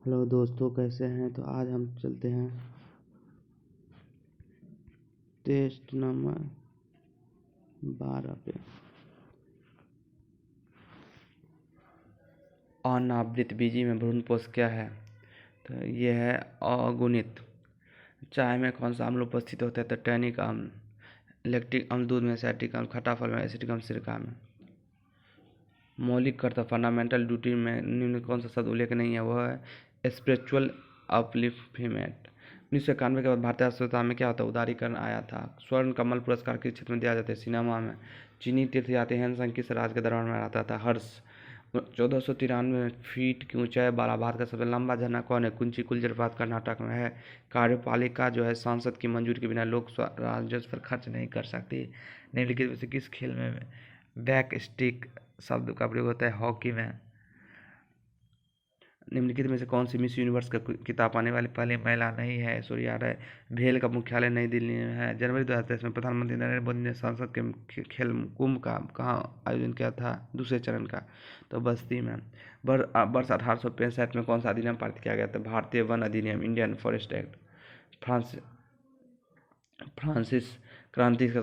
Hello दोस्तों, कैसे हैं? तो आज हम चलते हैं टेस्ट नंबर 12 पे। अनावृत बीजी में भ्रूणपोष क्या है? तो ये है अगुणित। चाय में कौन सा अम्ल उपस्थित होता है? तो टैनिक अम्ल। लैक्टिक अम्ल दूध में, एसिटिक अम्ल खट्टा फल में, एसिटिक अम्ल सिरका में। मौलिक कर्तव्य फंडामेंटल ड्यूटी में निम्न कौन सा शब्द उल्लेख नहीं है? वह है स्पिरिचुअल अपलिफ्टमेंट। 1991 के बाद भारतीय अर्थव्यवस्था में क्या होता है? उदारीकरण आया था। स्वर्ण कमल पुरस्कार किस क्षेत्र में दिया जाता है? सिनेमा में। चीनी तीर्थयात्री हैंसन किस राज्य के दरबार में रहता था? हर्ष। 1493 फीट की ऊंचाई वाला भारत का सबसे लंबा झरना कौन है? कुंचिकुल जलप्रपात कर्नाटक में है। कार्यपालिका जो है सांसद की मंजूरी के बिना लोक राजस्व पर खर्च नहीं कर सकती। निम्नलिखित में से किस खेल में बैक स्टिक शब्द का प्रयोग होता है? हॉकी में। निम्नलिखित में से कौन सी मिस यूनिवर्स का खिताब पाने वाली पहली महिला नहीं है? ऐश्वर्या राय। भेल का मुख्यालय नई दिल्ली में है। जनवरी 2023 में प्रधानमंत्री नरेंद्र मोदी ने संसद के खेल कुंभ का कहाँ आयोजन किया था? दूसरे चरण का। तो बस्ती में। वर्ष 1865 में कौन सा अधिनियम पारित किया गया था? भारतीय वन अधिनियम, इंडियन फॉरेस्ट एक्ट। फ्रांसिस क्रांति का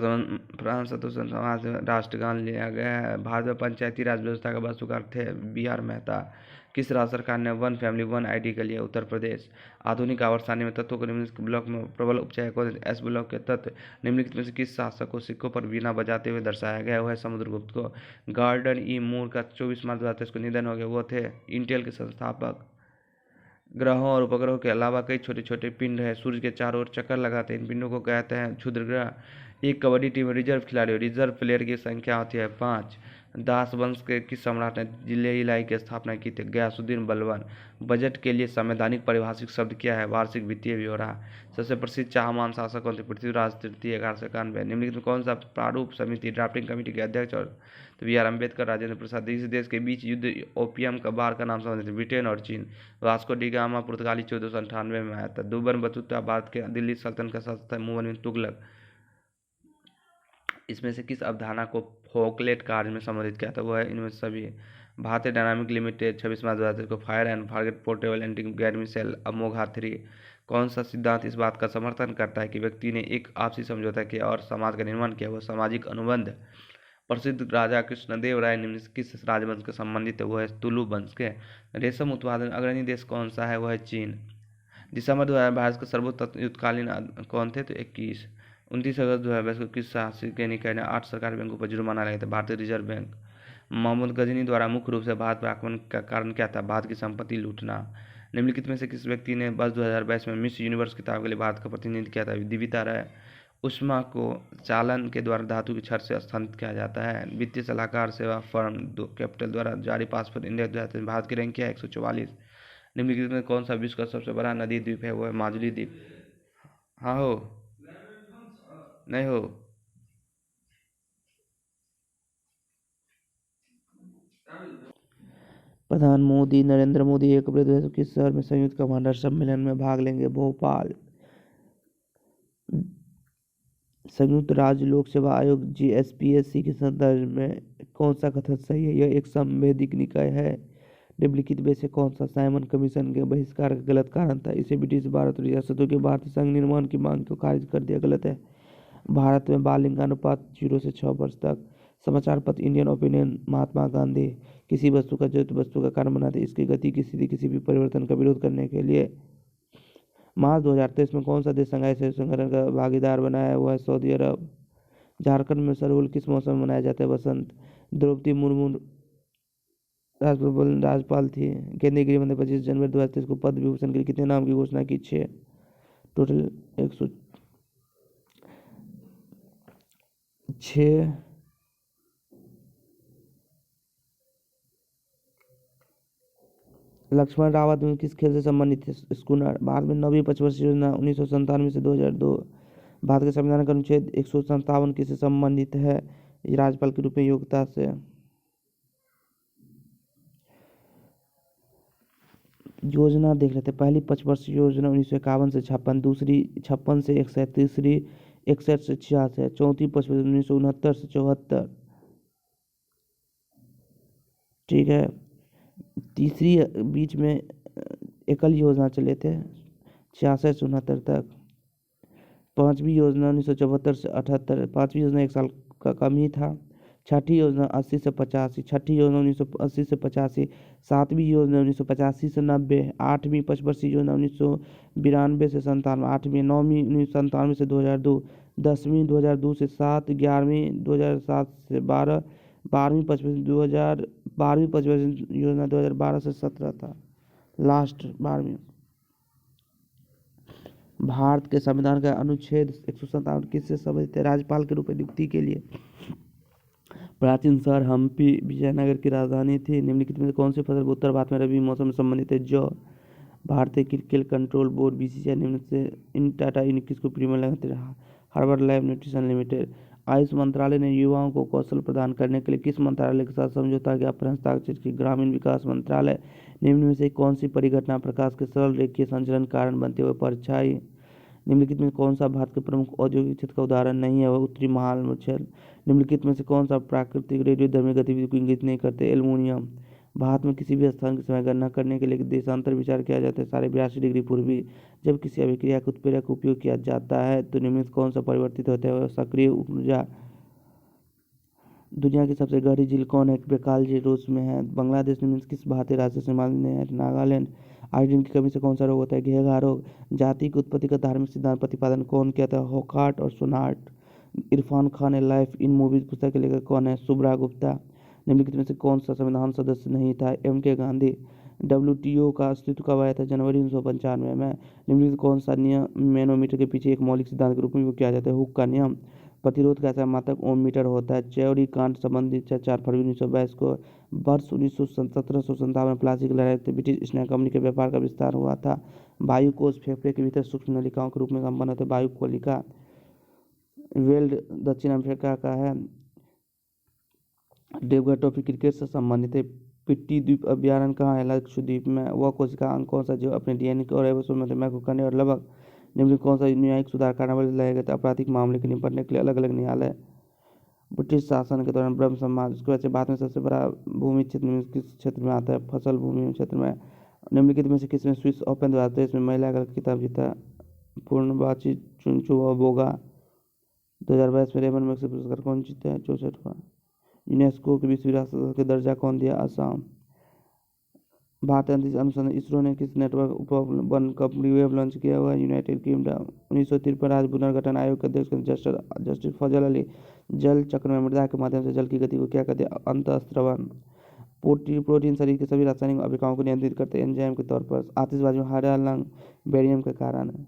फ्रांस स्वतंत्र समाज राष्ट्रगान लिया गया है। भारत में पंचायती राज व्यवस्था का वास्तुकार थे B.R. मेहता। किस राज्य सरकार ने वन फैमिली वन आईडी के लिए? उत्तर प्रदेश। आधुनिक आवर्त सारणी में तत्वों को निम्नलिखित ब्लॉक में प्रबल उपचाय को एस ब्लॉक के तत्व निम्नलिखित में से किस शासक को सिक्कों पर वीणा बजाते हुए दर्शाया गया? वह है समुद्रगुप्त को। गार्डन ई मूर का 24 मार्च 2023 को निधन हो गया। वो थे इंटेल के संस्थापक। ग्रहों और उपग्रहों के अलावा कई छोटे छोटे पिंड हैं। सूर्य के चारों ओर चक्कर लगाते हैं। इन पिंडों को कहते हैं क्षुद्र ग्रह। एक कबड्डी टीम में रिजर्व प्लेयर की संख्या होती है 5। दास वंश के किस सम्राट ने जिले इलाई की स्थापना की थी? गयासुद्दीन बलबन। बजट के लिए संवैधानिक पारिभाषिक शब्द क्या है? वार्षिक वित्तीय ब्यौरा। सबसे प्रसिद्ध चाहमान शासक कौन थे? पृथ्वीराज तृतीय 1191। निम्नलिखित में कौन सा प्रारूप समिति ड्राफ्टिंग कमेटी के अध्यक्ष और तो B.R. अम्बेडकर, राजेंद्र प्रसाद। इस देश के बीच युद्ध ओपियम का बार का नाम संबंधित है? ब्रिटेन और चीन। वास्को डी गामा पुर्तगाली 1498 में आया था। दुबन बतुता भारत के दिल्ली सल्तनत का शासक था। मुअज़्ज़म बिन तुगलक। इसमें से किस अवधारणा को फोकलेट कार्य में संबोधित किया था? वह है इनमें सभी। भारतीय डायनामिक लिमिटेड 26 मार्च 2023 को fire and forget portable anti गैर मिसाइल अमोघा 3। कौन सा सिद्धांत इस बात का समर्थन करता है कि व्यक्ति ने एक आपसी समझौता किया और समाज का निर्माण किया? वह सामाजिक अनुबंध। प्रसिद्ध राजा कृष्णदेव राय निम्न किस राजवंश के संबंधित है? वह है तुलु वंश के। रेशम उत्पादन अग्रणी देश कौन सा है? वह है चीन। दिसंबर 2000 भारत के सर्वोच्च युद्धकालीन कौन थे? तो 21। 29 अगस्त 2022 को किस शासकीय निकाय ने 8 सरकारी बैंकों पर जुर्माना लगाया था? भारतीय रिजर्व बैंक। मोहम्मद गजनी द्वारा मुख्य रूप से भारत पर आक्रमण का कारण क्या था? भारत की संपत्ति लूटना। निम्नलिखित में से किस व्यक्ति ने वर्ष 2022 में मिस यूनिवर्स खिताब के लिए भारत का प्रतिनिधित्व किया था? दिविता राय। उष्मा को चालन के द्वारा धातु की छड़ से स्थानांतरित किया जाता है। वित्तीय सलाहकार सेवा फर्म कैपिटल द्वारा जारी पासपोर्ट इंडिया 2023 भारत की रैंक क्या है? 144। निम्नलिखित में कौन सा विश्व का सबसे बड़ा नदी द्वीप है? वह है माजुली द्वीप। हाँ हो नहीं हो? प्रधान मोदी नरेंद्र मोदी 1 अप्रैल 2023 किस शहर में संयुक्त कमांडर सम्मेलन में भाग लेंगे? भोपाल। संयुक्त राज्य लोक सेवा आयोग GSPSC के संदर्भ में कौन सा कथन सही है? यह एक संवैधानिक निकाय है। निम्नलिखित में से कौन सा साइमन कमीशन के बहिष्कार का गलत कारण था? इसे ब्रिटिश भारत और रियासतों के भारतीय संघ निर्माण की मांग को खारिज कर दिया। गलत है। भारत में बाल लिंगानुपात 0 से 6 वर्ष तक। समाचार पत्र इंडियन ओपिनियन। महात्मा गांधी। किसी वस्तु का जो वस्तु का कारण बनाते इसकी गति की स्थिति किसी भी परिवर्तन का विरोध करने के लिए। मार्च 2023 में कौन सा देश संघाई सहयोग संगठन का भागीदार बना है? वह है सऊदी अरब। झारखंड में सरहुल किस मौसम में मनाया जाता है? वसंत। द्रौपदी मुर्मू राज्यपाल थी। केंद्रीय गृह मंत्री 25 जनवरी 2023 को पद्म विभूषण के लिए कितने नाम की घोषणा की? 6। टोटल 106। लक्ष्मण रावत में किस खेल से संबंधित है? स्कूनर। भारत में 9वीं पंचवर्षीय योजना 1997 से 2002। भारत के संविधान का अनुच्छेद 157 किससे संबंधित है? राज्यपाल के रूप में योग्यता से। योजना देख लेते। पहली पंचवर्षीय योजना 1951 से 56, दूसरी 56 से 61, तीसरी 61 से 66, चौथी पंचवर्षीय 1969 से 74। ठीक है। तीसरी बीच में एकल योजना चले थे 66 से 69 तक। 5वीं योजना 1974 से 78, 5वीं योजना 1 साल का कम ही था। 6ठी योजना 80 से 85, 6ठी योजना 1980 से 85, 7वीं योजना 1985 से 90, 8वीं पंचवर्षीय योजना 1992 से 97, 8वीं 9वीं 1997 से 2002, 10वीं 2002 से 7, 11वीं 2007 से 12, 12वीं पंचवर्षीय योजना 2012 से 17 था, लास्ट 12वीं। भारत के संविधान का अनुच्छेद 157 किससे संबंधित है? राज्यपाल के रूप में नियुक्ति के लिए। प्राचीन शहर हम्पी विजयनगर की राजधानी थी। निम्नलिखित में से कौन सी फसल उत्तर भारत में रबी मौसम से संबंधित है? जौ। भारतीय क्रिकेट कंट्रोल बोर्ड बीसीसीआई निम्न से इन टाटा इन किसको प्रीमियर लगाते हैं? Harvard lab nutrition limited. Ayush मंत्रालय ने युवाओं को कौशल प्रदान करने के लिए किस मंत्रालय के साथ समझौता ज्ञापन हस्ताक्षर की? ग्रामीण विकास मंत्रालय। निम्न में से कौन सी परिघटना प्रकाश के सरल रेखीय संचलन कारण बनते हुए परछाई? निम्नलिखित में कौन सा भारत के प्रमुख औद्योगिक क्षेत्र का उदाहरण नहीं है? वह उत्तरी महालक्षण। निम्नलिखित में से कौन सा प्राकृतिक रेडियोधर्मी गतिविधि को इंगित नहीं करते? एल्युमिनियम। भारत में किसी भी स्थान की समय गणना करने के लिए देशांतर विचार किया जाता है 82.5 डिग्री पूर्वी। जब किसी अभिक्रिया के उत्प्रेरक का उपयोग किया जाता है तो निम्नलिखित कौन सा परिवर्तित होता है? वह सक्रिय ऊर्जा। दुनिया की सबसे गहरी झील कौन है? बेकाल झील रूस में है। बांग्लादेश निम्नलिखित किस भारतीय राज्य से मान्य है? नागालैंड। आयोडीन की कमी से कौन सा रोग होता है? घेघा रोग। जाति की उत्पत्ति का धार्मिक सिद्धांत प्रतिपादन कौन किया था? होकार्ट और सोनार्ट। Irfan Khan life in movies पुस्तक के लेखक कौन है? शुभ्रा गुप्ता। निम्नलिखित में से कौन सा संविधान सदस्य नहीं था? MK गांधी। WTO का अस्तित्व कब आया था? जनवरी 1995 में। निम्नलिखित कौन सा नियम मैनोमीटर के पीछे एक मौलिक सिद्धांत के रूप में उपयोग किया जाता है? हुक का नियम। प्रतिरोध का ऐसा मात्रक ओम मीटर होता है। चौरी कांड संबंधी 4 फरवरी 1922 को। वर्ष 1757 में प्लासी की लड़ाई ब्रिटिश ईस्ट इंडिया कंपनी के व्यापार का विस्तार हुआ था। वायु कोष फेफड़े के भीतर सूक्ष्म नलिकाओं के रूप में संपन्न होते वायु कोलिका। वेल्ड दक्षिण अफ्रीका का है। देवघर ट्रॉफी क्रिकेट से संबंधित है। पिट्टी द्वीप अभ्यारण्य कहाँ है? लक्षद्वीप में। वह कोशिका अंग कौन सा जो अपने DNA और राइबोसोम में मैक्रोकंडे और लवक? निम्न कौन सा न्यायिक सुधार कार्यावली लाया गया था? आपराधिक मामले के निपटने के लिए अलग अलग न्यायालय। ब्रिटिश शासन के दौरान ब्रह्म समाज। उसके वजह से भारत में सबसे बड़ा भूमि क्षेत्र में किस क्षेत्र में आता है? फसल भूमि क्षेत्र में। निम्नलिखित में से किसने स्विस ओपन 2023 में महिला का खिताब जीता? पूर्णबाची चुंचुबोगा। 2022 में रेमन मैग्सेसे पुरस्कार कौन जीता है? 64वां। यूनेस्को के विश्व विरासत का दर्जा कौन दिया? असम। भारतीय अंतरिक्ष अनुसंधान इसरो ने किस नेटवर्क उपवन कंपनी वेब लॉन्च किया हुआ है? United kingdom. 1953 राज्य पुनर्गठन आयोग के अध्यक्ष जस्टिस फजल अली। जल चक्र में मृदा के माध्यम से जल की गति को क्या कहते हैं? अंतःस्रवण। प्रोटीन शरीर के सभी रासायनिक अभिक्रियाओं को नियंत्रित करते हैं एंजाइम के तौर पर। आतिशबाजी में हरा रंग बेरियम के कारण है।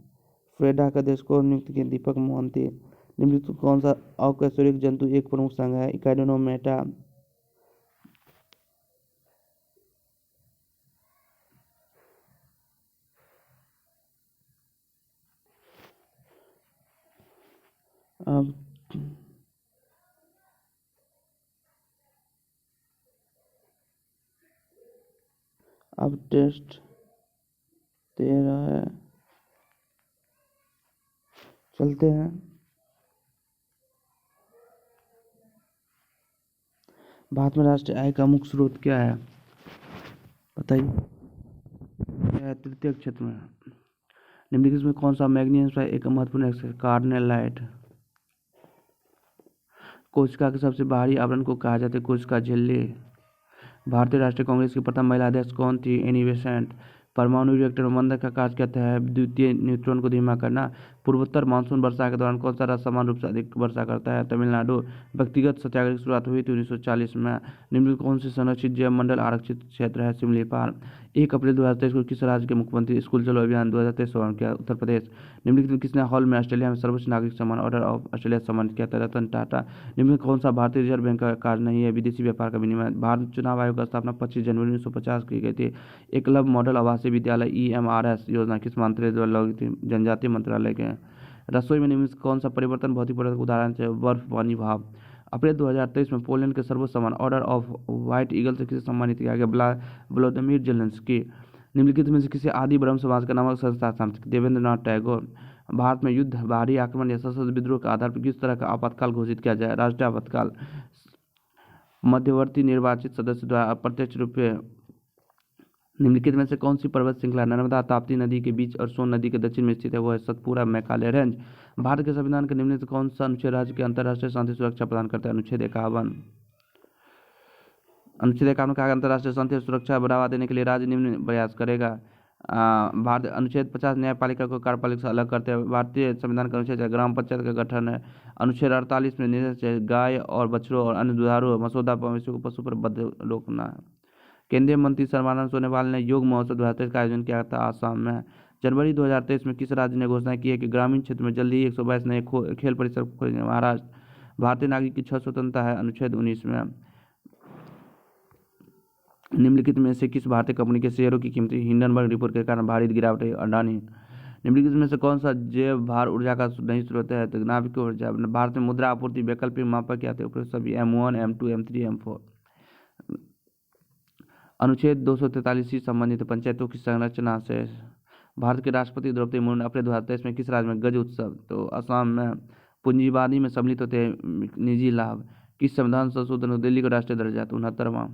फ्रेडा का अध्यक्ष कौन नियुक्त किए? दीपक मोहंती। निम्नलिखित कौन सा अकशेरुकी जंतु एक प्रमुख संघ है? इकाइडोमेटा। अब टेस्ट 13 है। चलते हैं। भारत में राष्ट्रीय आय का मुख्य स्रोत क्या है? बताइए। तृतीय क्षेत्र में। निम्नलिखित में कौन सा मैग्नीशियम एक महत्वपूर्ण है? कार्नेलाइट। कोशिका के सबसे बाहरी आवरण को कहा जाता है कोशिका झिल्ली। भारतीय राष्ट्रीय कांग्रेस की प्रथम महिला अध्यक्ष कौन थी? Annie Besant. परमाणु रिएक्टर में मंदक का कार्य क्या है? द्वितीय न्यूट्रॉन को धीमा करना। पूर्वोत्तर मानसून वर्षा के दौरान कौन सा राज्य समान रूप से अधिक वर्षा करता है? तमिलनाडु। व्यक्तिगत सत्याग्रह की शुरुआत हुई थी 1940 में। निम्नलिखित कौन सी संरक्षित जैव मंडल आरक्षित क्षेत्र है? सिमलीपाल। 1 अप्रैल 2023 को किस राज्य के मुख्यमंत्री स्कूल चलो अभियान 2023 शुभारंभ किया? उत्तर प्रदेश। निम्नलिखित में किसने हाल में ऑस्ट्रेलिया में सर्वोच्च नागरिक सम्मान ऑर्डर ऑफ ऑस्ट्रेलिया सम्मानित किया था? रतन टाटा। निम्नलिखित कौन सा भारतीय रिजर्व बैंक का कार्य नहीं है? विदेशी व्यापार का विनिमय। भारत चुनाव आयोग की स्थापना 25 जनवरी 1950 की गई थी। एकलव्य मॉडल आवासीय विद्यालय EMRS योजना किस मंत्रालय द्वारा लागू थी? जनजातीय मंत्रालय के। रसोई में निम्नलिखित कौन सा परिवर्तन भौतिक परिवर्तन उदाहरण है? बर्फ पानी भाप। अप्रैल 2023 में पोलैंड के सर्वोच्च सम्मान ऑर्डर ऑफ व्हाइट ईगल से किसे सम्मानित किया गया? Vladimir Zelensky. निम्नलिखित में से किसी आदि ब्रह्म समाज का नामक संस्था स्थापित? देवेंद्रनाथ टैगोर। भारत में युद्ध बाहरी आक्रमण या सशस्त्र विद्रोह के आधार पर किस तरह का आपातकाल घोषित किया जाए? राष्ट्रीय आपातकाल। मध्यवर्ती निर्वाचित सदस्य द्वारा अप्रत्यक्ष रूप से निम्नलिखित में से कौन सी पर्वत श्रृंखला नर्मदा ताप्ती नदी के बीच और सोन नदी के दक्षिण में स्थित है? वो है सतपुड़ा मैकाले रेंज। भारत के संविधान के निम्नलिखित कौन सा अनुच्छेद राज्य के अंतर्राष्ट्रीय शांति सुरक्षा प्रदान करता है? अनुच्छेद 51। अनुच्छेद 51 में कहा अंतर्राष्ट्रीय शांति और सुरक्षा बढ़ावा देने के लिए राज्य निम्न प्रयास करेगा। भारत अनुच्छेद 50 न्यायपालिका को कार्यपालिका से अलग करते हैं। भारतीय संविधान का अनुच्छेद ग्राम पंचायत का गठन है। अनुच्छेद 48 में निर्देश गाय और बछड़ों और अन्य दुधारू मसौदा मवेशियों को पशु पर बध रोकना है। केंद्रीय मंत्री सर्बानंद सोनोवाल ने योग महोत्सव 2023 का आयोजन किया था आसाम में। जनवरी 2023 में किस राज्य ने घोषणा की है कि ग्रामीण क्षेत्र में जल्दी ही 122 नए खेल परिसर खोलेंगे? महाराष्ट्र। भारतीय नागरिक की 6 स्वतंत्रता है। अनुच्छेद 19 में। निम्नलिखित में से किस भारतीय कंपनी के शेयरों की कीमत हिंडनबर्ग रिपोर्ट के कारण भारी गिरावट है? अडानी। निम्नलिखित में से कौन सा जैव भार ऊर्जा का नई स्रोत है? तो नाभिकीय ऊर्जा। भारत में मुद्रा आपूर्ति वैकल्पिक मापक क्या थे? सभी M1, M2, M3, M4। अनुच्छेद 243 से संबंधित पंचायतों की संरचना से। भारत के राष्ट्रपति द्रौपदी मुर्मू ने अप्रैल 2023 में किस राज्य में गज उत्सव? तो असम में। पूंजीवादी में सम्मिलित होते हैं निजी लाभ। किस संविधान संशोधन को दिल्ली का राष्ट्रीय दर्जा? 69वां।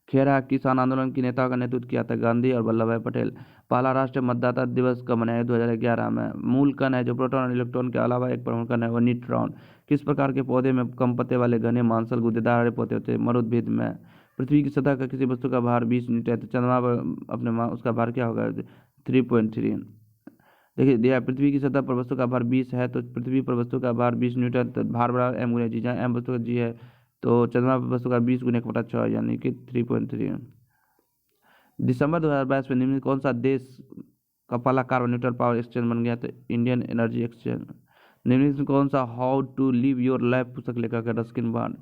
खेरा किसान आंदोलन की नेताओं का नेतृत्व किया था गांधी और वल्लभ भाई पटेल। पहला राष्ट्रीय मतदाता दिवस कब मनाया? 2011 में। मूल कण है जो प्रोटॉन और इलेक्ट्रॉन के अलावा एक प्रमुख कण है वह न्यूट्रॉन। किस प्रकार के पौधे में कम पत्ते वाले घने मांसल गूदेदार पौधे होते हैं? मरुद्भिद में। पृथ्वी की सतह का किसी वस्तु का भार 20 न्यूटन है तो चंद्रमा पर अपने उसका भार क्या होगा? 3.3। देखिए दिया पृथ्वी की सतह पर वस्तु का भार 20 है तो पृथ्वी पर वस्तु का भार 20 न्यूटन, तो भार बराबर m गुना जी, जहाँ m वस्तु का g है तो चंद्रमा पर वस्तु का 20 गुना 1/6 यानी कि 3.3। दिसंबर 2022 में निम्नलिखित कौन सा देश का पहला कार्बन न्यूट्रल पावर एक्सचेंज बन गया? तो इंडियन एनर्जी एक्सचेंज। निम्नलिखित कौन सा how to live your life पुस्तक लेखक है? Ruskin bond.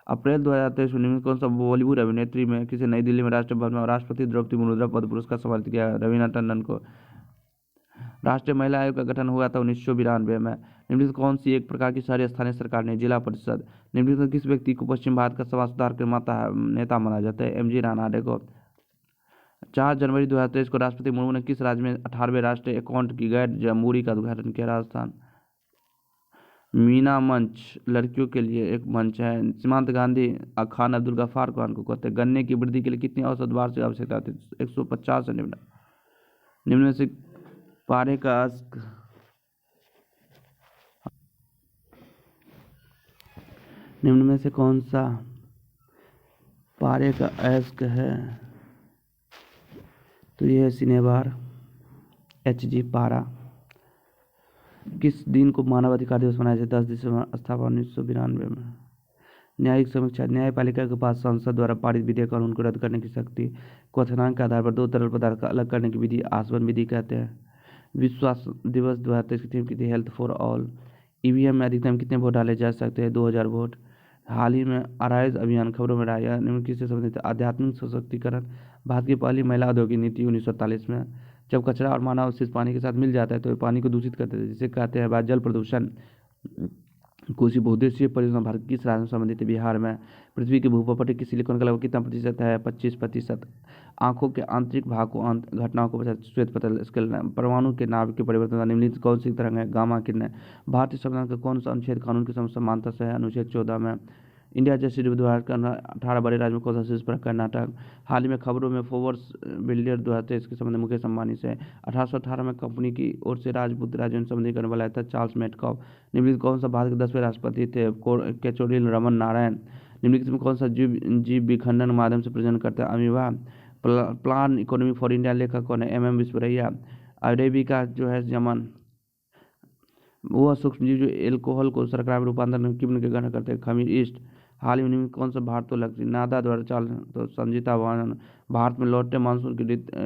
अप्रैल 2023 में निम्नलिखित कौन सा बॉलीवुड अभिनेत्री में किसी नई दिल्ली में राष्ट्रीय भवन में राष्ट्रपति द्रौपदी मुर्मू पद्म पुरस्कार सम्मानित किया? रवीना टंडन को। राष्ट्रीय महिला आयोग का गठन हुआ था 1992 में। निम्नलिखित कौन सी एक प्रकार की शहरी स्थानीय सरकार ने? जिला परिषद। निम्नलिखित किस व्यक्ति को पश्चिम भारत का समाज सुधार के नेता माना जाता है? MG रानाडे को। 4 जनवरी 2023 को राष्ट्रपति मुर्मू ने किस राज्य में 18वें राष्ट्रीय अकाउंट की गैर जमहूरी का उद्घाटन किया? राजस्थान। मीना मंच लड़कियों के लिए एक मंच है। सीमांत गांधी खान अब्दुल गफ्फार खान को कहते हैं। गन्ने की वृद्धि के लिए कितनी औसत वार्षिक आवश्यकता होती है? 150 से निम्न में से पारे का अश्क निम्न में से कौन सा पारे का अयस्क है? तो यह है सिनेबार HG पारा। किस दिन को मानव अधिकार दिवस मनाया जाता है? 10 दिसंबर। स्थापना 1992 में। न्यायिक समीक्षा। न्यायपालिका के पास संसद द्वारा पारित विधेयक कानून को रद्द करने की शक्ति। क्वथनांक के आधार पर 2 तरल पदार्थ का अलग करने की विधि आसवन विधि कहते हैं। विश्व दिवस 2023 की थीम की थी हेल्थ फॉर ऑल। EVM में अधिकतम कितने वोट डाले जा सकते हैं? 2000 वोट। हाल ही में अराइज अभियान खबरों में रहा। निम्नलिखित से संबंधित आध्यात्मिक सशक्तिकरण। भारत की पहली महिला औद्योगिक नीति 1948 में। जब कचरा और मानव अवशिष्ट पानी के साथ मिल जाता है तो पानी को दूषित करते हैं, जिसे कहते हैं जल प्रदूषण। कोसी बहुउद्देशीय परियोजना भारत किस राज्य में संबंधित है? बिहार में। पृथ्वी के भूपटल की सिलिकॉन का लगभग कितना प्रतिशत है? 25%। आंखों के आंतरिक भाग को घटनाओं को श्वेत पटल स्केल। परमाणु के नाभिक के परिवर्तन निम्नलिखित कौन सी तरंग है? गामा किरण। भारतीय संविधान का कौन सा अनुच्छेद कानून की समानता से है? अनुच्छेद 14 में। इंडिया जैसे भारत का 18 बड़े राज्य में कौन सा शीर्ष पर? कर्नाटक। हाल ही में खबरों में फोर्ब्स बिल्डर 2023 के संबंध मुकेश अंबानी से 1818 में कंपनी की ओर से राजपूत राज्यों से संबंधित करने वाला था चार्ल्स मेटकॉफ। निम्नलिखित कौन सा भारत के 10वें राष्ट्रपति थे? केचोरिल रमन नारायण। निम्नलिखित में कौन सा जीव विखंडन माध्यम से प्रजनन करता है? Amoeba. Plan economy for India लेखक कौन है? MM विश्वरैया। अरेबिका जो है यमन। वह सूक्ष्म जीव जो एल्कोहल को शर्करा में रूपांतरण किम्न के गठन करते हैं? खमीर ईस्ट। हाल ही में कौन सा भारतोलक्षी नादा द्वारा चाल तो संजीता वाहन। भारत में लौटते मानसून की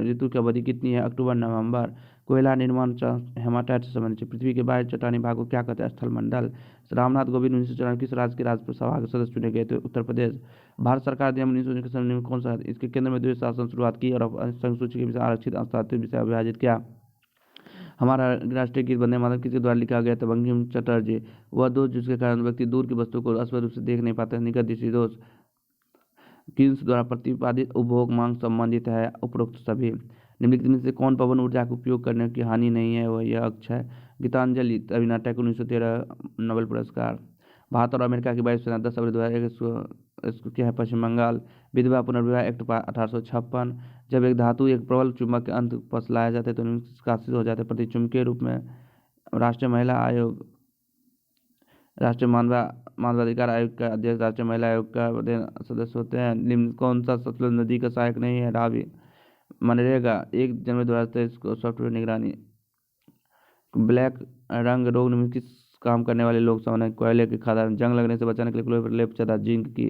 ऋतु की अवधि कितनी है? अक्टूबर नवंबर। कोयला निर्माण हेमाटाइट से संबंधित। पृथ्वी के बाहर चट्टानी भाग को क्या कहते हैं? स्थलमंडल। रामनाथ कोविंद 1994 किस राज्य के राज्यसभा के सदस्य चुने गए थे? उत्तर प्रदेश। भारत सरकार ने 1990 में कौन सा इसके केंद्र में द्वैत शासन शुरुआत की और संसूची के विषय आरक्षित स्थापित विषय विभाजित किया? हमारा राष्ट्रीय गीत वंदे मातरम किसके द्वारा लिखा गया था? बंकिम चटर्जी। वह दोष जिसके कारण व्यक्ति दूर की वस्तु को स्पष्ट रूप से देख नहीं पाते, निकट दृष्टि दोष। किन्स द्वारा प्रतिपादित उपभोग मांग संबंधित है? उपरोक्त सभी। निम्नलिखित में से कौन पवन ऊर्जा का उपयोग करने की हानि नहीं है? वह यह अक्षय। गीतांजलि रवीन्द्रनाथ टैगोर 1913 नोबेल पुरस्कार। भारत और अमेरिका की वायुसेना 10 अप्रैल 2021 क्या है? पश्चिम बंगाल। विधवा पुनर्विवाह एक्ट 1856। जब एक धातु एक प्रबल चुंबक के अंत पर लाया जाता है तो निष्कासित हो जाते हैं। प्रतिचुंबकीय रूप में राष्ट्रीय महिला आयोग, राष्ट्रीय मानवाधिकार आयोग का अध्यक्ष, राष्ट्रीय महिला आयोग का सदस्य होते हैं। निम्न कौन सा सतलुज नदी का सहायक नहीं है? रावी। मनरेगा 1 जनवरी 2023 को सॉफ्टवेयर निगरानी। ब्लैक रंग रोग निम्न किस काम करने वाले लोग सामान्य? कोयले की खादान। जंग लगने से बचाने के लिए क्लोरोफिल चदा। जिंक की।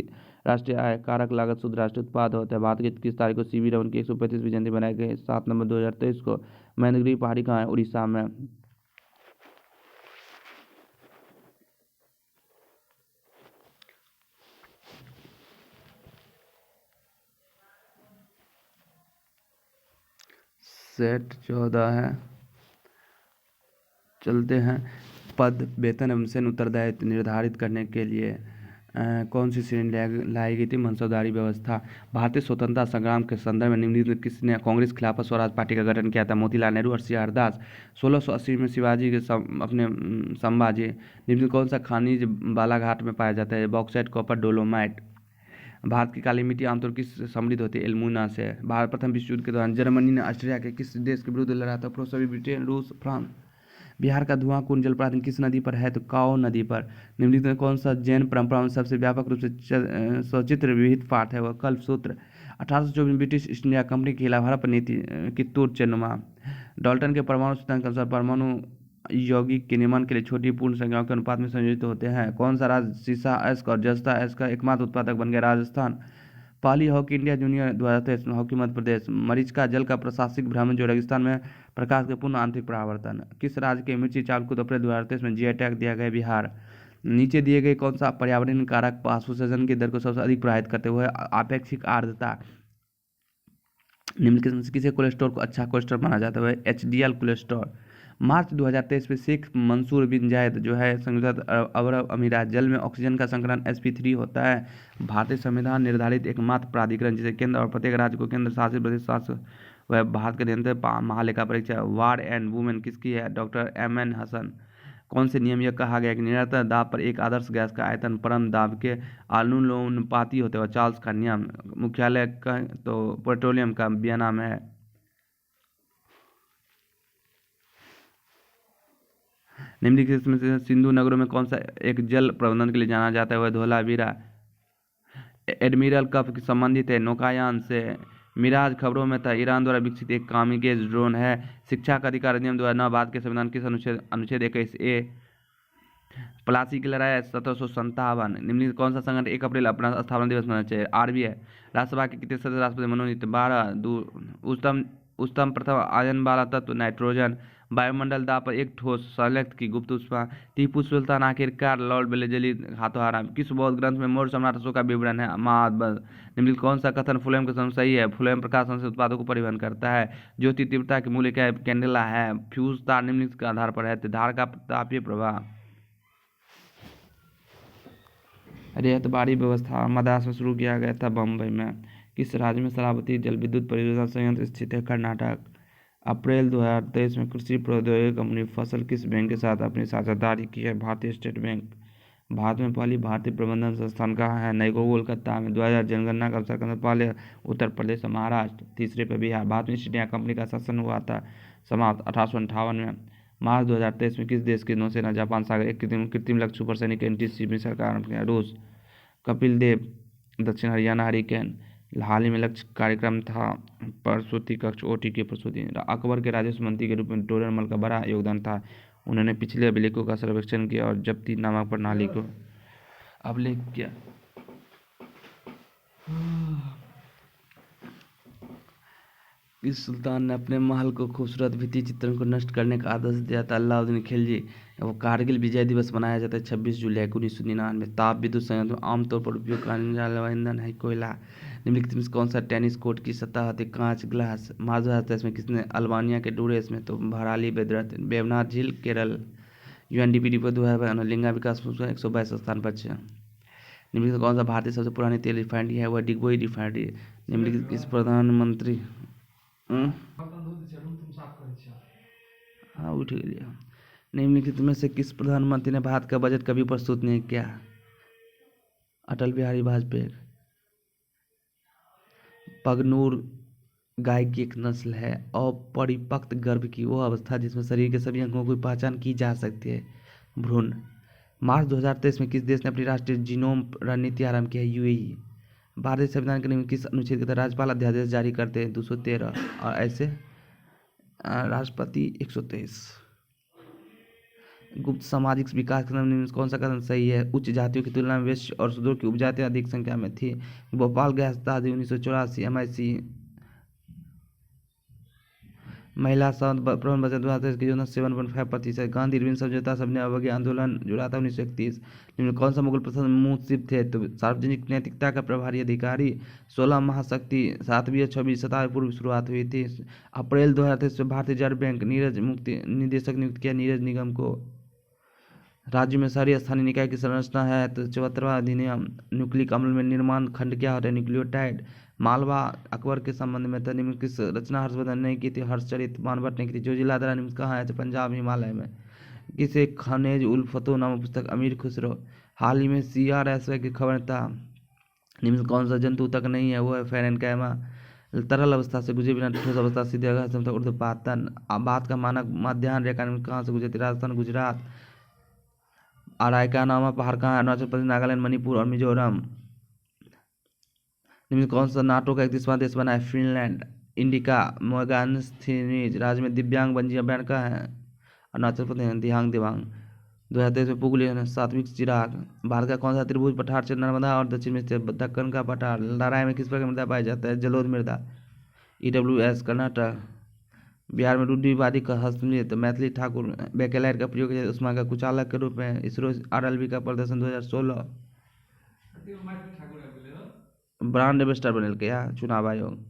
राष्ट्रीय आय कारक लागत शुद्ध राष्ट्रीय उत्पाद होता है। भारत की किस तारीख को सीवी रमन की 135वीं जयंती मनाई गई? 7 नवंबर 2023 को। महेंद्रगिरी पहाड़ी कहाँ है? उड़ीसा में। सेट 14 है। चलते हैं। पद, वेतन एवं सेन उत्तरदायित्व निर्धारित करने के लिए कौन सी श्रेणी लाई गई थी? मनसबदारी व्यवस्था। भारतीय स्वतंत्रता संग्राम के संदर्भ में निम्नलिखित किसने कांग्रेस खिलाफत स्वराज पार्टी का गठन किया था? मोतीलाल नेहरू और सी आर दास। 1680 में शिवाजी के अपने संभाजी। निम्नलिखित कौन सा खनिज बालाघाट में पाया जाता है? Bauxite, copper, dolomite. भारत की काली मिट्टी आमतौर किस समृद्ध होती है? एल्मुना से। भारत प्रथम विश्व युद्ध के दौरान जर्मनी ने ऑस्ट्रिया के किस देश के विरुद्ध लड़ा था? प्रूसी, ब्रिटेन, रूस, फ्रांस। बिहार का धुआं कुंड जलप्रपात किस नदी पर है? तो काओ नदी पर। निम्नलिखित में कौन सा जैन परंपरा में सबसे व्यापक रूप से सचित्र विहित पाठ है? वह कल्पसूत्र। 1824 में ब्रिटिश ईस्ट इंडिया कंपनी के खिलाफ हड़प नीति की तुरचनुमा। डाल्टन के परमाणु सिद्धांत के अनुसार परमाणु यौगिक के निर्माण के लिए छोटी पूर्ण संख्याओं के अनुपात में संयोजित होते हैं। कौन सा राज्य सीसा अयस्क और जस्ता अयस्क का एकमात्र उत्पादक बन गया? राजस्थान। पहली hockey India junior 2023 hockey Madhya Pradesh. मरीचिका जल का प्रशासनिक भ्रमण जो रेगिस्तान में प्रकाश के पूर्ण आंतरिक परावर्तन। किस राज्य के मिर्ची चावल को अप्रैल 2023 में जीआई टैग दिया गया? बिहार। नीचे दिए गए कौन सा पर्यावरण कारक वाष्पोत्सर्जन की दर को सबसे अधिक प्रभावित करते हुए? आपेक्षिक आर्द्रता। निम्नलिखित में से किसे कोलेस्ट्रॉल को अच्छा कोलेस्ट्रॉल माना जाता है? HDL cholesterol. मार्च 2023 में शेख मंसूर बिन जायद जो है संयुक्त अरब अमीरात। जल में ऑक्सीजन का संकलन sp3 होता है। भारतीय संविधान निर्धारित एकमात्र प्राधिकरण जिसे केंद्र और प्रत्येक राज्य को केंद्र शासित प्रदेश शासित वह भारत के नियंत्रण महालेखा परीक्षा। वार एंड वुमेन किसकी है? Doctor MN Hasan. कौन से नियम यह कहा गया कि निरंतर दाब पर एक आदर्श गैस का आयतन परम दाब के अनुलोमानुपाती होते हुए? चार्ल्स का नियम। मुख्यालय का तो पेट्रोलियम का वियना में है। निम्नलिखित में से सिंधु नगरों में कौन सा एक जल प्रबंधन के लिए जाना जाता है? वह धोलावीरा। एडमिरल कप संबंधित है नौकायान से। मिराज खबरों में था ईरान द्वारा विकसित एक कामिकेज ड्रोन है। शिक्षा का अधिकार अधिनियम 2009 भारत के संविधान किस अनुच्छेद 21A। प्लासी की लड़ाई 1757। निम्नलिखित कौन सा संगठन 1 अप्रैल अपना स्थापना दिवस मनाना चाहिए? RBI। राज्यसभा के कितने सदस्य राष्ट्रपति मनोनीत? 12। उच्चतम प्रथम आयन वाला तत्व नाइट्रोजन। वायुमंडल दाब पर एक ठोस संलग्न की गुप्त ऊष्मा। टीपू सुल्तान आखिरकार लॉर्ड बेलेजली हाथों हारा। किस बौद्ध ग्रंथ में मौर्य सम्राट अशोक का विवरण है? महाभारत। निम्नलिखित कौन सा कथन फ्लोएम के संग सही है? फ्लोएम प्रकाश संश्लेषित उत्पादों को परिवहन करता है। ज्योति तीव्रता के मूल्य क्या है? कैंडेला है। फ्यूज तार निम्नलिखित के आधार पर है? धार का तापीय प्रवाह। रेतबाड़ी व्यवस्था मद्रास में शुरू किया गया था बम्बई में। किस राज्य में शरावती जल विद्युत परियोजना संयंत्र स्थित है? कर्नाटक। अप्रैल 2023 में कृषि प्रौद्योगिकी कंपनी फसल किस बैंक के साथ अपनी साझेदारी की है? भारतीय स्टेट बैंक। भारत में पहली भारतीय प्रबंधन संस्थान कहाँ है? नई कोलकाता में। 2000 जनगणना का अवसर करने पहले उत्तर प्रदेश और महाराष्ट्र। तीसरे पर बिहार। भारत में ईस्ट इंडिया कंपनी का शासन हुआ था समाप्त 1858 में। मार्च 2023 में किस देश की नौसेना जापान सागर एक कृत्रिम लक्ष्य सुपर सैनिक NTC मिसाइल का आरंभ किया? रूस। कपिल देव दक्षिण हरियाणा हरिकेन। हाल ही में लक्ष्य कार्यक्रम था प्रसूति कक्ष OT की प्रसूति। अकबर के राजस्व मंत्री के रूप में टोडरमल का बड़ा योगदान था। उन्होंने पिछले अभिलेखों का सर्वेक्षण किया और जब्ती नामक प्रणाली को अभिलेख किया। इस सुल्तान ने अपने महल को खूबसूरत भित्ति चित्रण को नष्ट करने का आदेश दिया था? अलाउद्दीन खिलजी। वो कारगिल विजय दिवस मनाया जाता है 26 जुलाई 1999। ताप विद्युत संयंत्र में आमतौर पर उपयोग करने वाला ईंधन है कोयला। निम्नलिखित में कौन सा टेनिस कोर्ट की सतह होती है? कांच ग्लास। मार्च 2023 में किसने अल्बानिया के डूरेस में तो भराली बेवनाथ झील केरल। UNDP रिपोर्ट 2000 लिंगा विकास 122 स्थान पर। निम्नलिखित कौन सा भारतीय सबसे पुरानी तेल रिफाइनरी है? वह डिगबोई रिफाइनरी। निम्नलिखित किस प्रधानमंत्री हाँ उठ गया। निम्नलिखित में से किस प्रधानमंत्री ने भारत का बजट कभी प्रस्तुत नहीं किया? अटल बिहारी वाजपेयी। पगनूर गाय की एक नस्ल है। अपरिपक्व गर्भ की वो अवस्था जिसमें शरीर के सभी अंगों की पहचान की जा सकती है। भ्रूण। मार्च 2023 में किस देश ने अपनी राष्ट्रीय जीनोम रणनीति आरंभ की है? यूएई। भारतीय संविधान के नियम किस अनुच्छेद के तहत राज्यपाल अध्यादेश जारी करते हैं? 213 और ऐसे राष्ट्रपति 123। गुप्त सामाजिक विकास के निम्न में कौन सा कथन सही है? उच्च जातियों की तुलना में वैश्य और शूद्रों की उपजातियां अधिक संख्या में थी। भोपाल गैस आदि 1984। MIC महिला प्रबंध बचत 2023 की योजना 7.5%। गांधी अरविंद समझौता सबने अवज्ञा आंदोलन जुड़ा था 1931। जिनमें कौन सा मुगल प्रशासन मुंसिफ थे? तो सार्वजनिक नैतिकता का प्रभारी अधिकारी। 16 महाशक्ति 7वीं और 6वीं शताब्दी पूर्व शुरुआत हुई थी। अप्रैल 2023 में भारतीय रिजर्व बैंक नीरज मुक्ति निदेशक नियुक्त किया नीरज निगम को। राज्य में शहरी स्थानीय निकाय की संरचना है तो 74वां अधिनियम। न्यूक्लिक अम्ल में निर्माण खंड क्या होता है? न्यूक्लियोटाइड। मालवा अकबर के संबंध में था निम्न किस रचना हर्षवर्धन ने की थी? हर्षचरित बाणभट्ट ने की थी। जोजिला दर्रा निम्न कहाँ है? तो पंजाब हिमालय में। किसे खनेज उल फतह नामक पुस्तक अमीर खुसरो। हाल ही में CRS की खबर था निम्न कौन सा जंतु तक नहीं है? वो है फेरेनकैमा। तरल अवस्था से गुजरे बिना ठोस अवस्था सीधे ऊर्ध्वपातन। बात का मानक मध्याह्न रेखा निम्न कहाँ से गुजरती? राजस्थान गुजरात। अराकानगामा पहाड़ कहाँ है? अरुणाचल प्रदेश, नागालैंड, मणिपुर और मिजोरम। निम्न कौन सा नाटो का 31वां देश बना है? फिनलैंड। इंडिका मोगानस्थीनीज राज्य में दिव्यांग बंजी अभ्यारण्य कहाँ है? अरुणाचल प्रदेश। दिहांग दिवांग। 2023 में पुगली सात्विक चिराग। भारत का कौन सा त्रिभुज पठार से नर्मदा और दक्षिण में स्थित? दक्कन का पठार। लड़ाई में किस प्रकार की मृदा पाया जाता है? जलोढ़ मृदा। EWS कर्नाटक। बिहार में रूढ़िवादी का हस्तनिर्मित मैथिली ठाकुर बैकेलाइट का प्रयोग किया उष्मा का कुचालक के रूप में। इसरो RLV का प्रदर्शन 2016। ब्रांड एम्बेसडर बनेल के चुनाव आयोग।